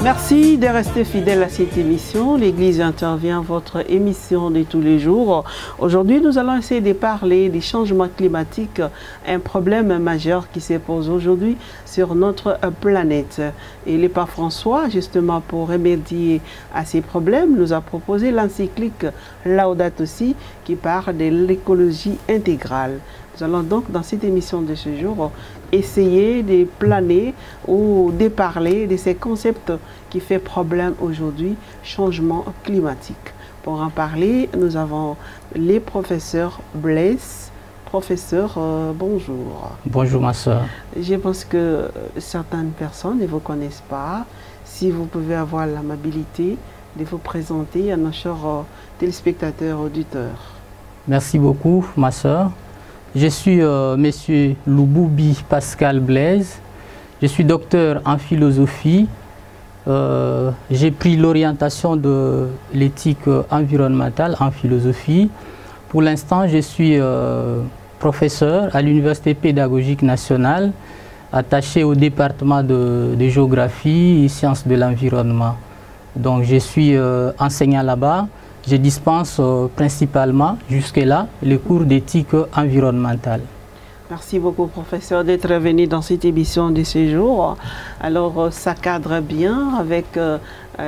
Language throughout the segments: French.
Merci de rester fidèle à cette émission. L'Église intervient, votre émission de tous les jours. Aujourd'hui, nous allons essayer de parler des changements climatiques, un problème majeur qui se pose aujourd'hui sur notre planète. Et le pape François, justement pour remédier à ces problèmes, nous a proposé l'encyclique Laudato Si qui parle de l'écologie intégrale. Nous allons donc dans cette émission de ce jour essayer de planer ou de parler de ces concepts qui font problème aujourd'hui, changement climatique. Pour en parler, nous avons les professeurs Blaise. Professeur, bonjour. Bonjour ma soeur. Je pense que certaines personnes ne vous connaissent pas. Si vous pouvez avoir l'amabilité de vous présenter à nos chers téléspectateurs, auditeurs. Merci beaucoup ma soeur. Je suis monsieur Louboubi Pascal Blaise. Je suis docteur en philosophie. J'ai pris l'orientation de l'éthique environnementale en philosophie. Pour l'instant, je suis professeur à l'Université pédagogique nationale, attaché au département de géographie et sciences de l'environnement. Donc je suis enseignant là-bas. Je dispense principalement, jusque-là, les cours d'éthique environnementale. Merci beaucoup, professeur, d'être venu dans cette émission de ce jour. Alors, ça cadre bien avec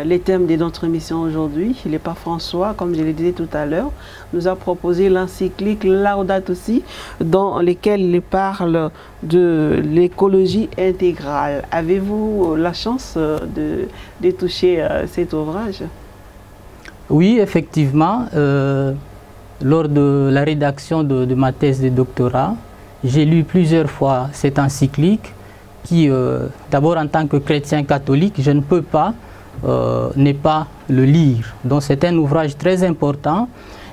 les thèmes de notre émission aujourd'hui. Le pape François, comme je le disais tout à l'heure, nous a proposé l'encyclique Laudato Si, dans lequel il parle de l'écologie intégrale. Avez-vous la chance de toucher cet ouvrage ? Oui, effectivement, lors de la rédaction de ma thèse de doctorat, j'ai lu plusieurs fois cette encyclique qui, d'abord en tant que chrétien catholique, je ne peux pas ne pas le lire. Donc c'est un ouvrage très important.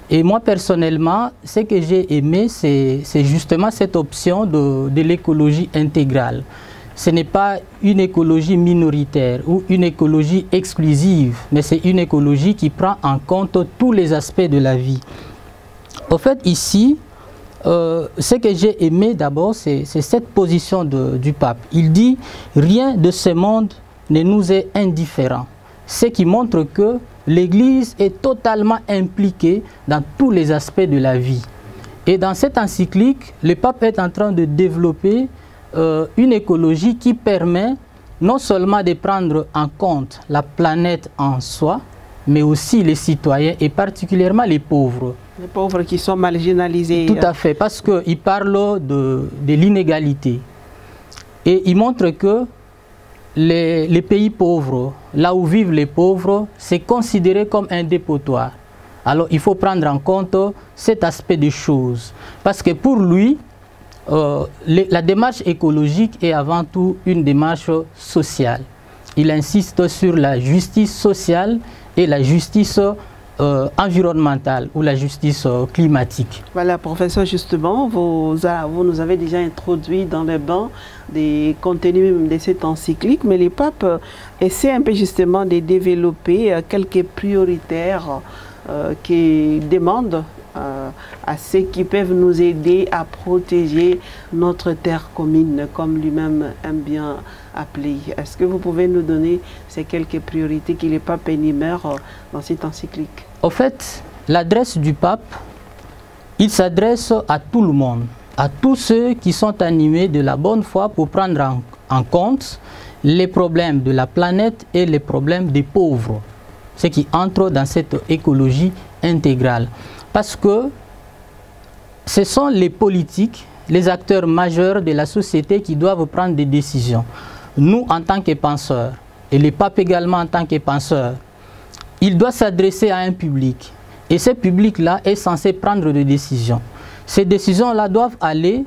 Et moi personnellement, ce que j'ai aimé, c'est justement cette option de l'écologie intégrale. Ce n'est pas une écologie minoritaire ou une écologie exclusive, mais c'est une écologie qui prend en compte tous les aspects de la vie. Au fait, ici, ce que j'ai aimé d'abord, c'est cette position du pape. Il dit « Rien de ce monde ne nous est indifférent », ce qui montre que l'Église est totalement impliquée dans tous les aspects de la vie. Et dans cette encyclique, le pape est en train de développer une écologie qui permet non seulement de prendre en compte la planète en soi, mais aussi les citoyens et particulièrement les pauvres. Les pauvres qui sont marginalisés. Tout à fait, parce qu'il parle de l'inégalité. Et il montre que les pays pauvres, là où vivent les pauvres, c'est considéré comme un dépotoir. Alors il faut prendre en compte cet aspect des choses. Parce que pour lui, la démarche écologique est avant tout une démarche sociale. Il insiste sur la justice sociale et la justice environnementale ou la justice climatique. Voilà, professeur, justement, vous nous avez déjà introduit dans les bancs des contenus de cette encyclique, mais le pape essaie un peu justement de développer quelques prioritaires qui demandent à ceux qui peuvent nous aider à protéger notre terre commune, comme lui-même aime bien appeler. Est-ce que vous pouvez nous donner ces quelques priorités que le pape énumère dans cette encyclique? En fait, l'adresse du pape, il s'adresse à tout le monde, à tous ceux qui sont animés de la bonne foi pour prendre en compte les problèmes de la planète et les problèmes des pauvres, ceux qui entrent dans cette écologie intégrale. Parce que ce sont les politiques, les acteurs majeurs de la société qui doivent prendre des décisions. Nous, en tant que penseurs, et le pape également en tant que penseur, il doit s'adresser à un public. Et ce public-là est censé prendre des décisions. Ces décisions-là doivent aller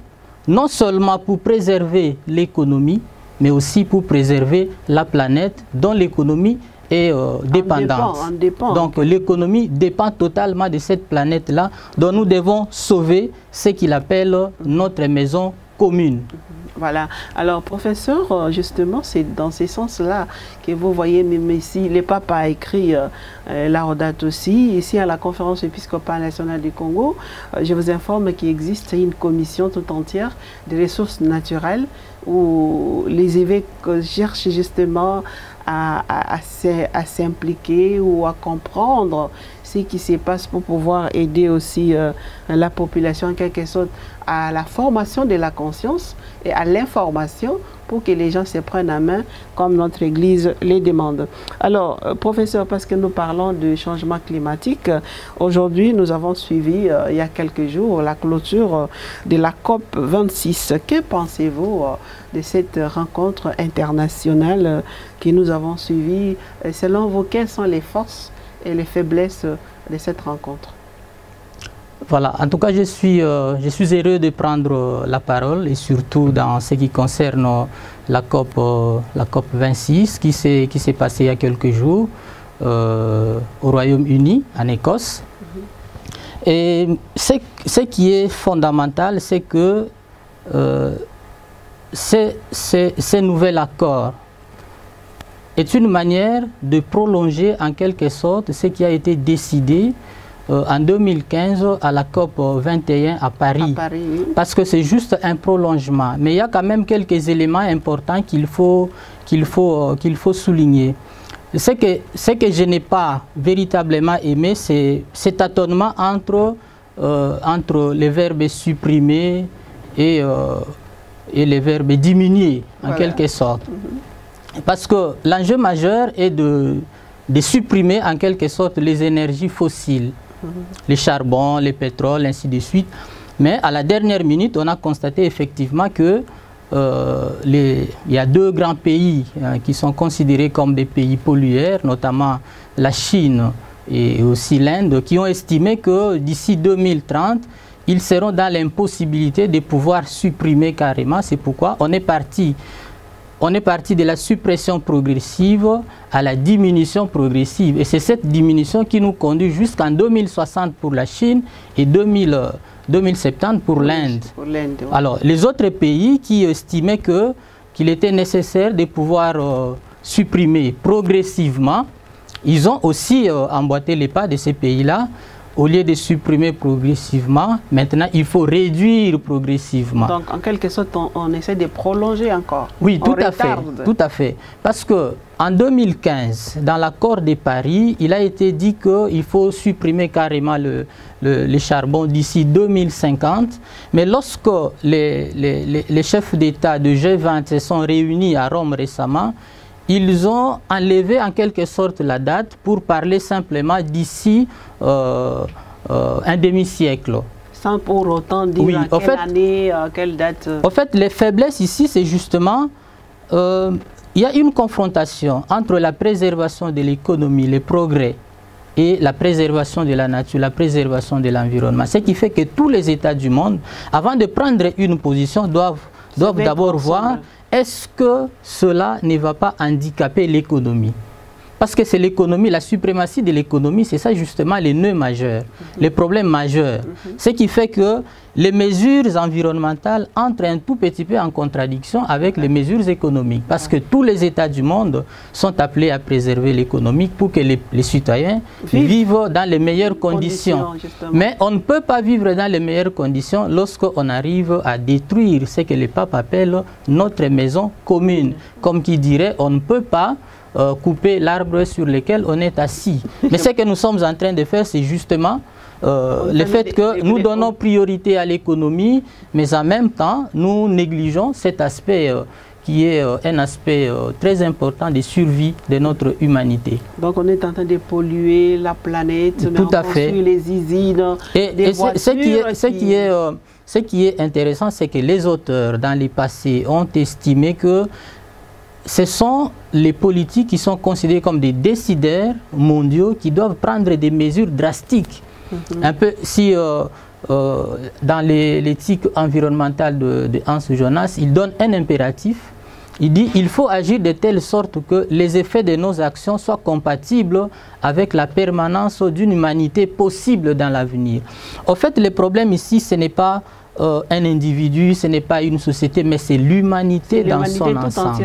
non seulement pour préserver l'économie, mais aussi pour préserver la planète dont l'économie est dépendante. Donc l'économie dépend totalement de cette planète-là dont nous devons sauver ce qu'il appelle notre maison commune. Voilà. Alors, professeur, justement, c'est dans ce sens-là que vous voyez, même ici, le pape a écrit Laudato Si, ici à la conférence épiscopale nationale du Congo. Je vous informe qu'il existe une commission tout entière des ressources naturelles où les évêques cherchent justement à s'impliquer ou à comprendre ce qui se passe pour pouvoir aider aussi la population en quelque sorte à la formation de la conscience et à l'information pour que les gens se prennent en main comme notre Église les demande. Alors, professeur, parce que nous parlons de changement climatique, aujourd'hui nous avons suivi il y a quelques jours la clôture de la COP 26. Que pensez-vous de cette rencontre internationale que nous avons suivie? Selon vous, quelles sont les forces et les faiblesses de cette rencontre? Voilà, en tout cas, je suis heureux de prendre la parole, et surtout dans ce qui concerne la COP 26 qui s'est passée il y a quelques jours au Royaume-Uni, en Écosse. Et ce qui est fondamental, c'est que ce nouvel accord est une manière de prolonger en quelque sorte ce qui a été décidé en 2015 à la COP 21 à Paris, oui. Parce que c'est juste un prolongement. Mais il y a quand même quelques éléments importants qu'il faut souligner. Ce que je n'ai pas véritablement aimé, c'est cet tâtonnement entre les verbes supprimer et les verbes diminuer, en quelque sorte. Parce que l'enjeu majeur est de supprimer en quelque sorte les énergies fossiles. Les charbons, les pétroles, ainsi de suite. Mais à la dernière minute, on a constaté effectivement que il y a deux grands pays qui sont considérés comme des pays pollueurs, notamment la Chine et aussi l'Inde, qui ont estimé que d'ici 2030, ils seront dans l'impossibilité de pouvoir supprimer carrément. C'est pourquoi on est parti de la suppression progressive à la diminution progressive. Et c'est cette diminution qui nous conduit jusqu'en 2060 pour la Chine et 2070 pour l'Inde. Alors, les autres pays qui estimaient qu'il était nécessaire de pouvoir supprimer progressivement, ils ont aussi emboîté les pas de ces pays-là. Au lieu de supprimer progressivement, maintenant il faut réduire progressivement. Donc en quelque sorte, on essaie de prolonger encore. Oui, tout à fait. Parce que en 2015, dans l'accord de Paris, il a été dit qu'il faut supprimer carrément le charbon d'ici 2050. Mais lorsque les chefs d'État de G20 se sont réunis à Rome récemment, ils ont enlevé en quelque sorte la date pour parler simplement d'ici un demi-siècle. Sans pour autant dire quelle année, quelle date. En fait, les faiblesses ici, c'est justement, il y a une confrontation entre la préservation de l'économie, les progrès, et la préservation de la nature, la préservation de l'environnement. Ce qui fait que tous les États du monde, avant de prendre une position, doivent d'abord voir est-ce que cela ne va pas handicaper l'économie. Parce que c'est l'économie, la suprématie de l'économie, c'est ça justement les nœuds majeurs, les problèmes majeurs. Ce qui fait que les mesures environnementales entrent un tout petit peu en contradiction avec les mesures économiques. Parce que tous les États du monde sont appelés à préserver l'économie pour que les citoyens vivent dans les meilleures conditions. Mais on ne peut pas vivre dans les meilleures conditions lorsqu'on arrive à détruire ce que le pape appelle notre maison commune. Comme qui dirait, on ne peut pas couper l'arbre sur lequel on est assis. Mais ce que nous sommes en train de faire, c'est justement le fait que nous donnons priorité à l'économie, mais en même temps, nous négligeons cet aspect qui est un aspect très important de survie de notre humanité. Donc on est en train de polluer la planète, tout à fait. Les usines, des voitures. Ce qui est intéressant, c'est que les auteurs, dans les passés, ont estimé que ce sont les politiques qui sont considérés comme des décideurs mondiaux qui doivent prendre des mesures drastiques. Un peu si dans l'éthique environnementale de Hans Jonas, il donne un impératif. Il dit il faut agir de telle sorte que les effets de nos actions soient compatibles avec la permanence d'une humanité possible dans l'avenir. En fait, le problème ici, ce n'est pas un individu, ce n'est pas une société, mais c'est l'humanité dans son ensemble.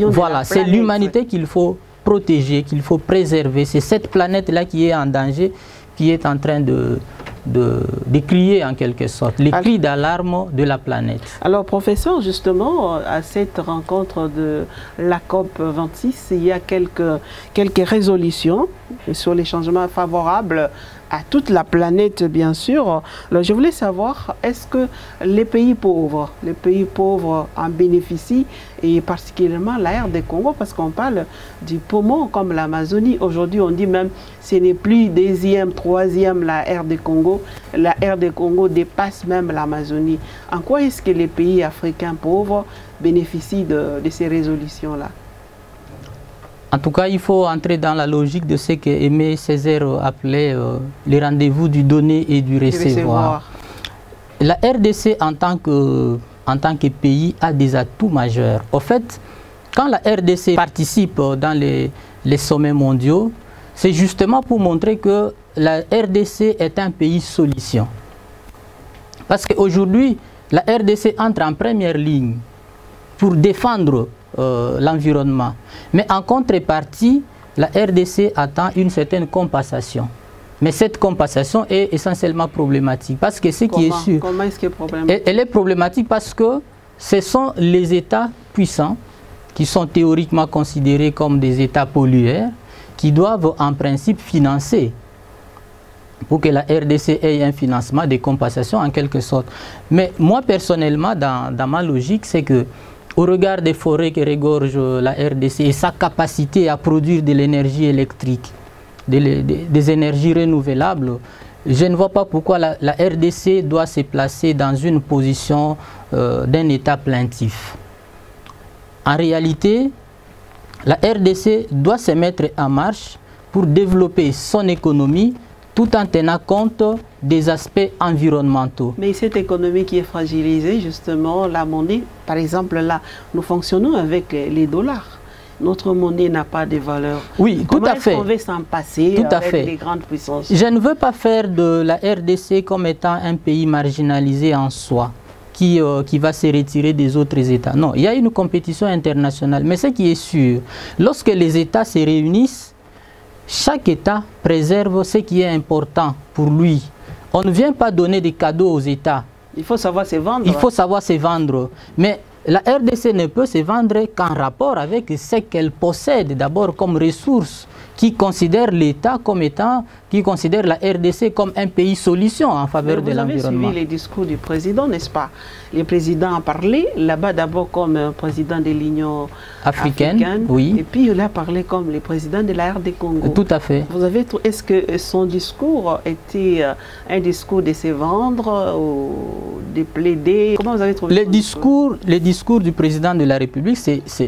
Voilà, c'est l'humanité qu'il faut protéger, qu'il faut préserver. C'est cette planète-là qui est en danger, qui est en train de crier en quelque sorte, les cris d'alarme de la planète. Alors professeur, justement, à cette rencontre de la COP26, il y a quelques résolutions sur les changements favorables à toute la planète, bien sûr. Alors, je voulais savoir, est-ce que les pays pauvres en bénéficient, et particulièrement la RD Congo, parce qu'on parle du poumon comme l'Amazonie. Aujourd'hui, on dit même ce n'est plus deuxième, troisième la RD Congo. La RD Congo dépasse même l'Amazonie. En quoi est-ce que les pays africains pauvres bénéficient de ces résolutions-là? En tout cas, il faut entrer dans la logique de ce que Aimé Césaire appelait les rendez-vous du donner et du recevoir. La RDC, en tant que pays, a des atouts majeurs. Au fait, quand la RDC participe dans les sommets mondiaux, c'est justement pour montrer que la RDC est un pays solution. Parce qu'aujourd'hui, la RDC entre en première ligne pour défendre l'environnement. Mais en contrepartie, la RDC attend une certaine compensation. Mais cette compensation est essentiellement problématique. Parce que ce qui est sûr... Comment est-ce qu'elle est problématique? Elle est problématique parce que ce sont les États puissants qui sont théoriquement considérés comme des États pollueurs qui doivent en principe financer pour que la RDC ait un financement de compensation en quelque sorte. Mais moi personnellement, dans ma logique, c'est que au regard des forêts que regorge la RDC et sa capacité à produire de l'énergie électrique, des énergies renouvelables, je ne vois pas pourquoi la RDC doit se placer dans une position d'un État plaintif. En réalité, la RDC doit se mettre en marche pour développer son économie tout en tenant compte des aspects environnementaux. Mais cette économie qui est fragilisée, justement, la monnaie, par exemple, là, nous fonctionnons avec les dollars. Notre monnaie n'a pas de valeur. Oui, tout à fait. Comment est-ce qu'on veut s'en passer avec les grandes puissances? Je ne veux pas faire de la RDC comme étant un pays marginalisé en soi, qui va se retirer des autres États. Non, il y a une compétition internationale. Mais ce qui est sûr, lorsque les États se réunissent, chaque État préserve ce qui est important pour lui. On ne vient pas donner des cadeaux aux États. Il faut savoir se vendre. Il faut savoir se vendre. Mais la RDC ne peut se vendre qu'en rapport avec ce qu'elle possède d'abord comme ressources, qui considère l'État comme étant, qui considère la RDC comme un pays solution en faveur de l'environnement. Vous avez suivi les discours du président, n'est-ce pas? Le président a parlé là-bas d'abord comme président de l'Union africaine, oui. Et puis il a parlé comme le président de la RD Congo. Tout à fait. Est-ce que son discours était un discours de se vendre ou de plaider? Comment vous avez trouvé le discours du président de la République,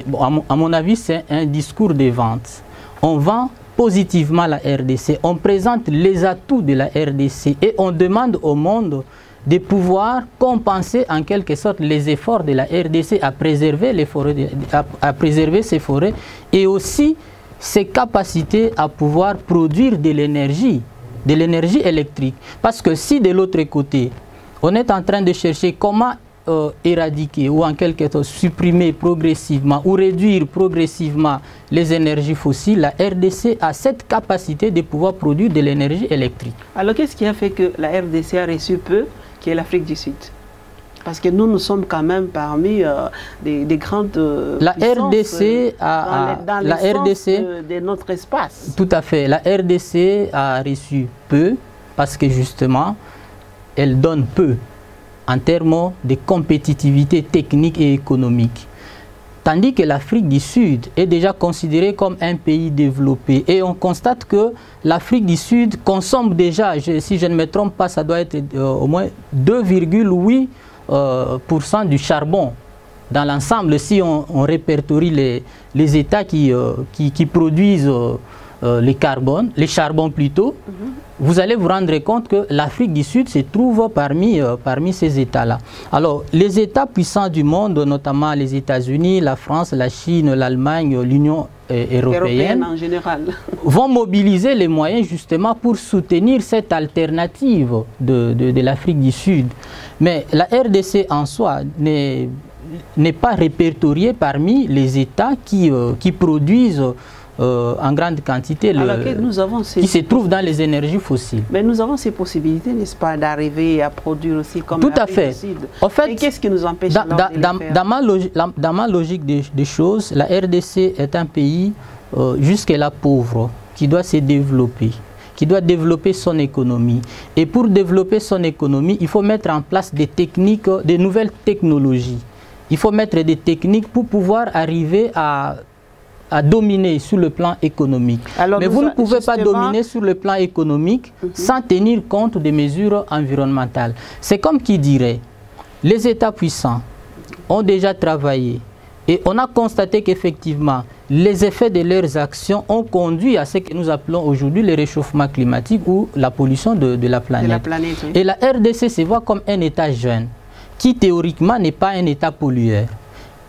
bon, à mon avis, c'est un discours de vente. On vend positivement la RDC, on présente les atouts de la RDC et on demande au monde de pouvoir compenser en quelque sorte les efforts de la RDC à préserver les forêts, à préserver ses forêts et aussi ses capacités à pouvoir produire de l'énergie électrique. Parce que si de l'autre côté, on est en train de chercher comment éradiquer ou en quelque sorte supprimer progressivement ou réduire progressivement les énergies fossiles, la RDC a cette capacité de pouvoir produire de l'énergie électrique. Alors qu'est-ce qui a fait que la RDC a reçu peu, qui est l'Afrique du Sud? Parce que nous sommes quand même parmi des grandes la RDC de notre espace. Tout à fait. La RDC a reçu peu parce que justement, elle donne peu en termes de compétitivité technique et économique. Tandis que l'Afrique du Sud est déjà considérée comme un pays développé. Et on constate que l'Afrique du Sud consomme déjà, si je ne me trompe pas, ça doit être au moins 2,8% du charbon. Dans l'ensemble, si on répertorie les États qui produisent les charbons plutôt, vous allez vous rendre compte que l'Afrique du Sud se trouve parmi ces États-là. Alors, les États puissants du monde, notamment les États-Unis, la France, la Chine, l'Allemagne, l'Union européenne en général, vont mobiliser les moyens justement pour soutenir cette alternative de l'Afrique du Sud. Mais la RDC en soi n'est pas répertoriée parmi les États qui produisent en grande quantité qui se trouve dans les énergies fossiles. Mais nous avons ces possibilités, n'est-ce pas, d'arriver à produire aussi comme tout à fait. En fait, qu'est-ce qui nous empêche dans ma logique des choses, la RDC est un pays jusque-là pauvre, qui doit se développer, qui doit développer son économie. Et pour développer son économie, il faut mettre en place des techniques, des nouvelles technologies. Il faut mettre des techniques pour pouvoir arriver à dominer sur le plan économique. Mais vous ne pouvez pas dominer sur le plan économique sans tenir compte des mesures environnementales. C'est comme qui dirait, les États puissants ont déjà travaillé et on a constaté qu'effectivement, les effets de leurs actions ont conduit à ce que nous appelons aujourd'hui le réchauffement climatique ou la pollution de la planète. Oui. Et la RDC se voit comme un État jeune qui théoriquement n'est pas un État pollueur.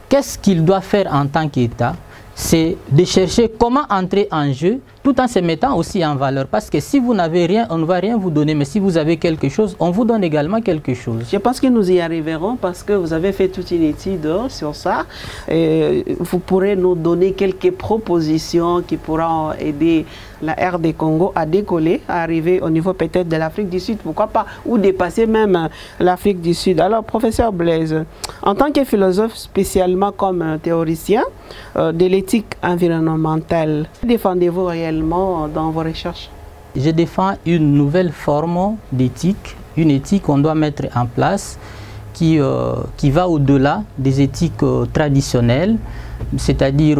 Qu'est-ce qu'il doit faire en tant qu'État? C'est de chercher comment entrer en jeu tout en se mettant aussi en valeur. Parce que si vous n'avez rien, on ne va rien vous donner. Mais si vous avez quelque chose, on vous donne également quelque chose. Je pense que nous y arriverons parce que vous avez fait toute une étude sur ça. Et vous pourrez nous donner quelques propositions qui pourront aider la RD Congo à décoller, à arriver au niveau peut-être de l'Afrique du Sud, pourquoi pas, ou dépasser même l'Afrique du Sud. Alors, professeur Blaise, en tant que philosophe, spécialement comme théoricien de l'éthique environnementale, défendez-vous réellement dans vos recherches? Je défends une nouvelle forme d'éthique, une éthique qu'on doit mettre en place qui va au-delà des éthiques traditionnelles, c'est-à-dire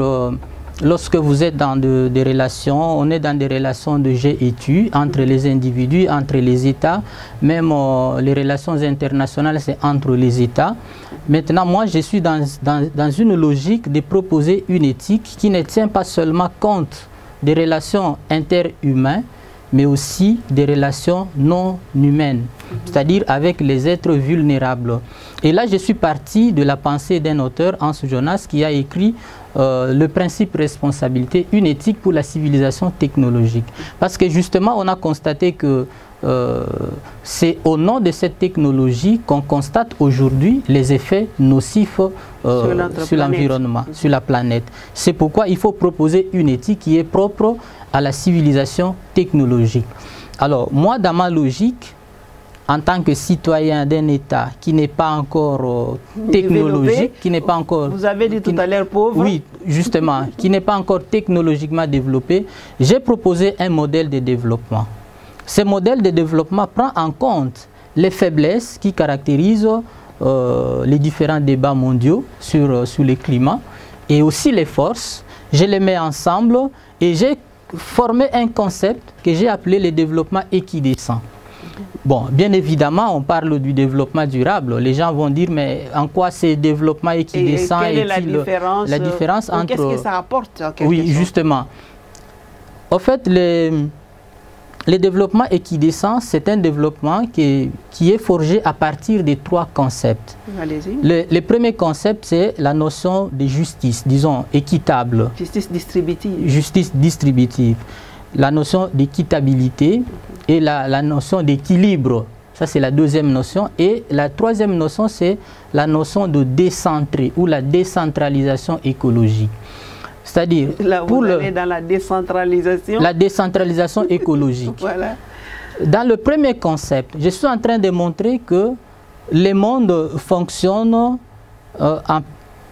lorsque vous êtes dans des relations, on est dans des relations de j'ai et tu, entre les individus, entre les États, même les relations internationales, c'est entre les États. Maintenant, moi, je suis dans une logique de proposer une éthique qui ne tient pas seulement compte des relations interhumaines, mais aussi des relations non humaines, c'est-à-dire avec les êtres vulnérables. Et là, je suis parti de la pensée d'un auteur, Hans Jonas, qui a écrit le principe responsabilité, une éthique pour la civilisation technologique. Parce que justement, on a constaté que c'est au nom de cette technologie qu'on constate aujourd'hui les effets nocifs sur l'environnement, sur la planète. C'est pourquoi il faut proposer une éthique qui est propre à la civilisation technologique. Alors, moi, dans ma logique, en tant que citoyen d'un État qui n'est pas encore technologique, qui n'est pas encore... Vous avez dit tout à l'heure pauvre. Oui, justement, qui n'est pas encore technologiquement développé, j'ai proposé un modèle de développement. Ce modèle de développement prend en compte les faiblesses qui caractérisent les différents débats mondiaux sur le climat et aussi les forces. Je les mets ensemble et j'ai formé un concept que j'ai appelé le développement équidécent. Bon, bien évidemment, on parle du développement durable. Les gens vont dire, mais en quoi c'est développement équidécent? Et quelle est la différence entre... Qu'est-ce que ça apporte? Oui, justement. En fait, le développement équidécent, c'est un développement qui est forgé à partir de trois concepts. Allez-y. Le premier concept, c'est la notion de justice, disons, équitable. Justice distributive. Justice distributive. La notion d'équitabilité et la notion d'équilibre. Ça, c'est la deuxième notion. Et la troisième notion, c'est la notion de décentré ou la décentralisation écologique. C'est-à-dire, pour dans la décentralisation. La décentralisation écologique. Voilà. Dans le premier concept, je suis en train de montrer que le monde fonctionne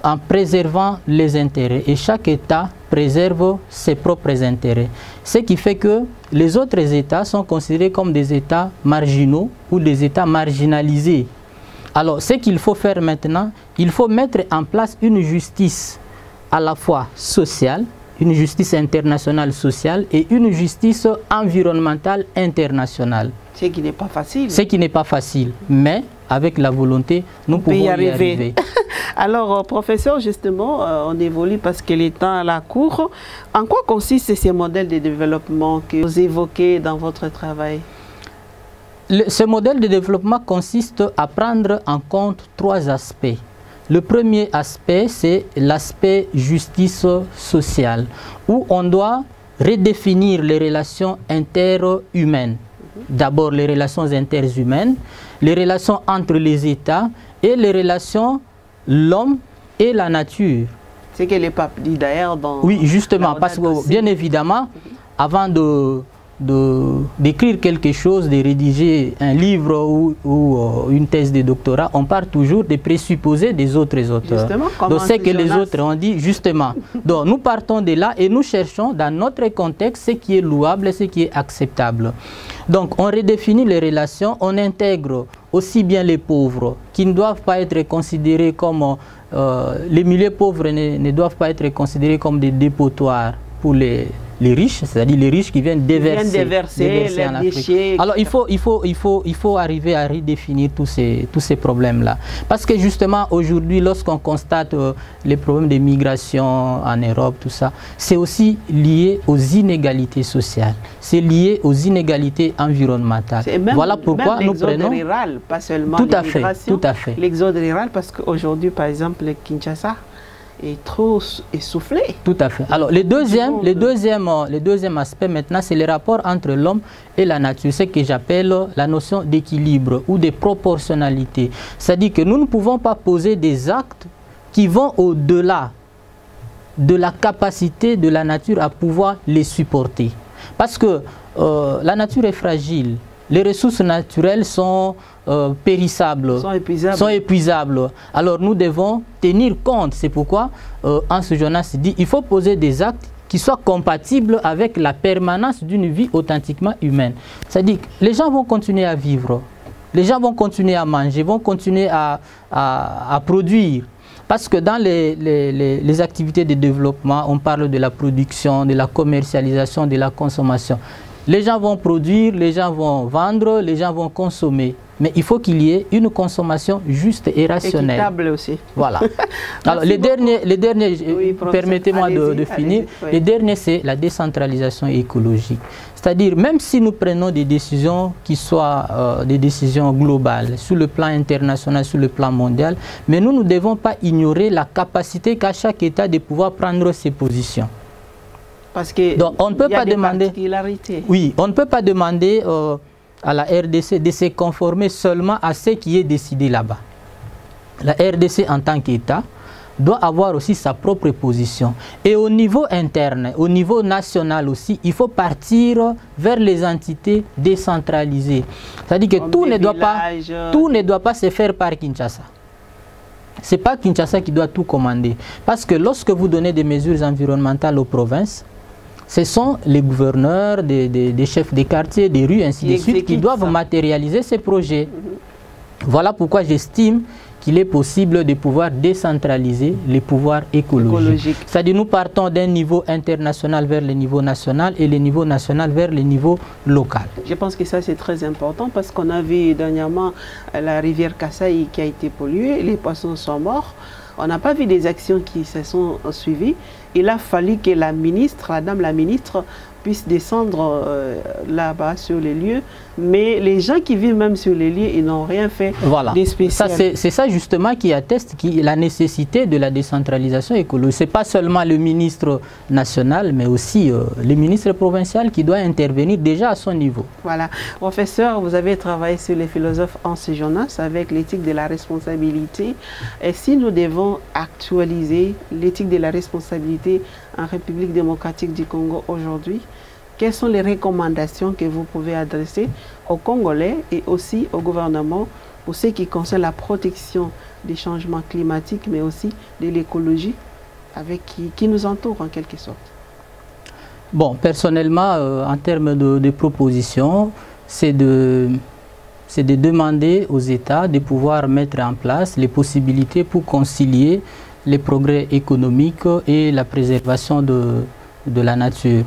en préservant les intérêts et chaque État préserve ses propres intérêts. Ce qui fait que les autres États sont considérés comme des États marginaux ou des États marginalisés. Alors, ce qu'il faut faire maintenant, il faut mettre en place une justice à la fois sociale, une justice internationale sociale et une justice environnementale internationale. Ce qui n'est pas facile. Ce qui n'est pas facile, mais avec la volonté, nous pouvons y arriver. Alors, professeur, justement, on évolue parce que le temps à la cour. En quoi consistent ces modèles de développement que vous évoquez dans votre travail? Ce modèle de développement consiste à prendre en compte trois aspects. Le premier aspect, c'est l'aspect justice sociale, où on doit redéfinir les relations interhumaines. D'abord, les relations interhumaines, les relations entre les États et les relations l'homme et la nature. C'est que le pape dit d'ailleurs dans... Oui, justement, parce que aussi. bien évidemment, avant d'écrire quelque chose, de rédiger un livre ou une thèse de doctorat, on part toujours des présupposés des autres auteurs. Donc c'est que les autres ont dit justement. Donc nous partons de là et nous cherchons dans notre contexte ce qui est louable, ce qui est acceptable. Donc on redéfinit les relations, on intègre aussi bien les pauvres qui ne doivent pas être considérés comme... les milieux pauvres ne doivent pas être considérés comme des dépotoirs pour les riches, c'est-à-dire les riches qui viennent déverser en Afrique. Alors il faut arriver à redéfinir tous ces problèmes-là. Parce que justement aujourd'hui, lorsqu'on constate les problèmes de migration en Europe, tout ça, c'est aussi lié aux inégalités sociales, c'est lié aux inégalités environnementales. Voilà pourquoi nous prenons... rural, pas seulement l'immigration. Tout à fait. L'exode rural, parce qu'aujourd'hui, par exemple, Kinshasa est trop essoufflé. Tout à fait. Alors, le deuxième aspect maintenant, c'est le rapport entre l'homme et la nature, ce que j'appelle la notion d'équilibre ou de proportionnalité. C'est-à-dire que nous ne pouvons pas poser des actes qui vont au-delà de la capacité de la nature à pouvoir les supporter. Parce que la nature est fragile. Les ressources naturelles sont périssables, sont épuisables. Alors nous devons tenir compte. C'est pourquoi Hans Jonas dit qu'il faut poser des actes qui soient compatibles avec la permanence d'une vie authentiquement humaine. C'est-à-dire que les gens vont continuer à vivre, les gens vont continuer à manger, vont continuer à produire. Parce que dans les activités de développement, on parle de la production, de la commercialisation, de la consommation. Les gens vont produire, les gens vont vendre, les gens vont consommer. Mais il faut qu'il y ait une consommation juste et rationnelle. Équitable aussi. Voilà. Alors, les derniers oui, permettez-moi de finir. Oui. Les derniers, c'est la décentralisation écologique. C'est-à-dire, même si nous prenons des décisions qui soient des décisions globales, sur le plan international, sur le plan mondial, mais nous ne devons pas ignorer la capacité qu'a chaque État de pouvoir prendre ses positions. Parce que donc, on ne peut pas demander, oui, on ne peut pas demander à la RDC de se conformer seulement à ce qui est décidé là-bas. La RDC en tant qu'État doit avoir aussi sa propre position. Et au niveau interne, au niveau national aussi, il faut partir vers les entités décentralisées. C'est-à-dire que tout ne doit pas se faire par Kinshasa. Ce n'est pas Kinshasa qui doit tout commander. Parce que lorsque vous donnez des mesures environnementales aux provinces, ce sont les gouverneurs, des chefs des quartiers, des rues, ainsi de suite, qui doivent matérialiser ces projets. Voilà pourquoi j'estime qu'il est possible de pouvoir décentraliser les pouvoirs écologiques. C'est-à-dire nous partons d'un niveau international vers le niveau national et le niveau national vers le niveau local. Je pense que ça c'est très important parce qu'on a vu dernièrement la rivière Kasaï qui a été polluée, les poissons sont morts. On n'a pas vu des actions qui se sont suivies. Il a fallu que la ministre, madame la ministre, puisse descendre là-bas sur les lieux. Mais les gens qui vivent même sur les lieux, ils n'ont rien fait de spécial. C'est ça justement qui atteste la nécessité de la décentralisation écologique. Ce n'est pas seulement le ministre national, mais aussi le ministre provincial qui doit intervenir déjà à son niveau. Voilà. Professeur, vous avez travaillé sur les philosophes Hans Jonas avec l'éthique de la responsabilité. Et si nous devons actualiser l'éthique de la responsabilité en République démocratique du Congo aujourd'hui, quelles sont les recommandations que vous pouvez adresser aux Congolais et aussi au gouvernement pour ce qui concerne la protection des changements climatiques, mais aussi de l'écologie avec qui nous entoure en quelque sorte? Bon, personnellement, en termes de propositions, c'est de demander aux États de pouvoir mettre en place les possibilités pour concilier les progrès économiques et la préservation de la nature.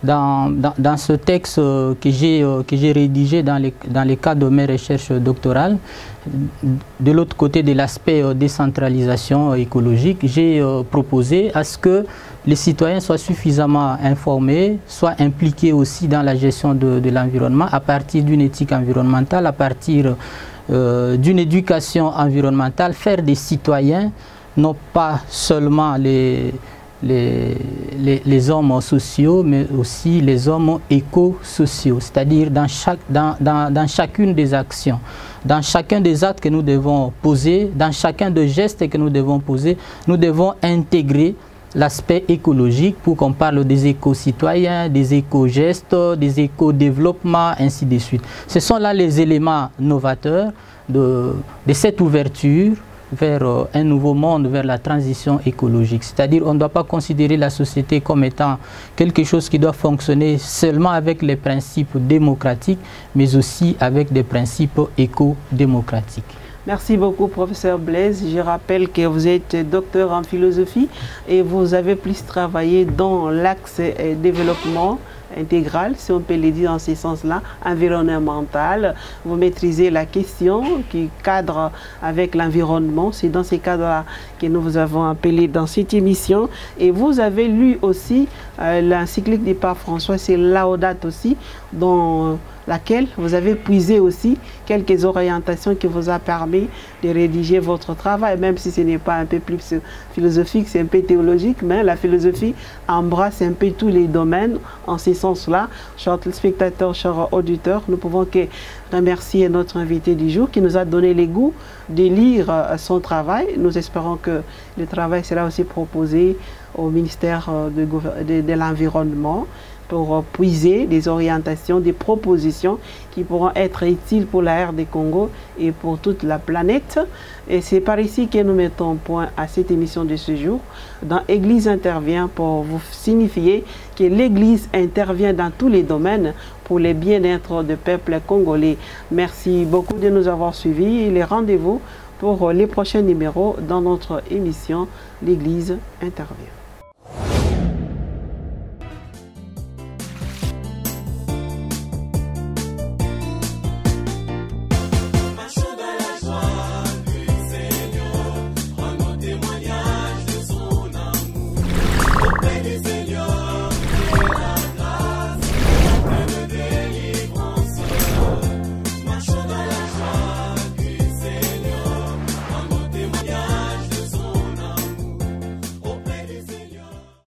Dans ce texte que j'ai rédigé dans le cadre de mes recherches doctorales, de l'autre côté de l'aspect décentralisation écologique, j'ai proposé à ce que les citoyens soient suffisamment informés, soient impliqués aussi dans la gestion de l'environnement à partir d'une éthique environnementale, à partir d'une éducation environnementale, faire des citoyens, non pas seulement les hommes sociaux, mais aussi les hommes éco-sociaux, c'est-à-dire dans chacune des actions, dans chacun des actes que nous devons poser, dans chacun des gestes que nous devons poser, nous devons intégrer l'aspect écologique pour qu'on parle des éco-citoyens, des éco-gestes, des éco-développements, ainsi de suite. Ce sont là les éléments novateurs de cette ouverture vers un nouveau monde, vers la transition écologique. C'est-à-dire qu'on ne doit pas considérer la société comme étant quelque chose qui doit fonctionner seulement avec les principes démocratiques, mais aussi avec des principes éco-démocratiques. Merci beaucoup, professeur Blaise. Je rappelle que vous êtes docteur en philosophie et vous avez plus travaillé dans l'axe développement intégral, si on peut le dire dans ce sens-là, environnemental. Vous maîtrisez la question qui cadre avec l'environnement. C'est dans ces cadres-là que nous vous avons appelé dans cette émission. Et vous avez lu aussi l'encyclique du pape François, c'est Laudate aussi, dans laquelle vous avez puisé aussi quelques orientations qui vous a permis de rédiger votre travail, même si ce n'est pas un peu plus philosophique, c'est un peu théologique, mais la philosophie embrasse un peu tous les domaines en ce sens-là. Chers spectateurs, chers auditeurs, nous pouvons que remercier notre invité du jour qui nous a donné le goût de lire son travail. Nous espérons que le travail sera aussi proposé au ministère de l'Environnement pour puiser des orientations, des propositions qui pourront être utiles pour la RD Congo et pour toute la planète. Et c'est par ici que nous mettons point à cette émission de ce jour. Dans Église intervient pour vous signifier que l'Église intervient dans tous les domaines pour le bien-être du peuple congolais. Merci beaucoup de nous avoir suivis et les rendez-vous pour les prochains numéros dans notre émission L'Église intervient.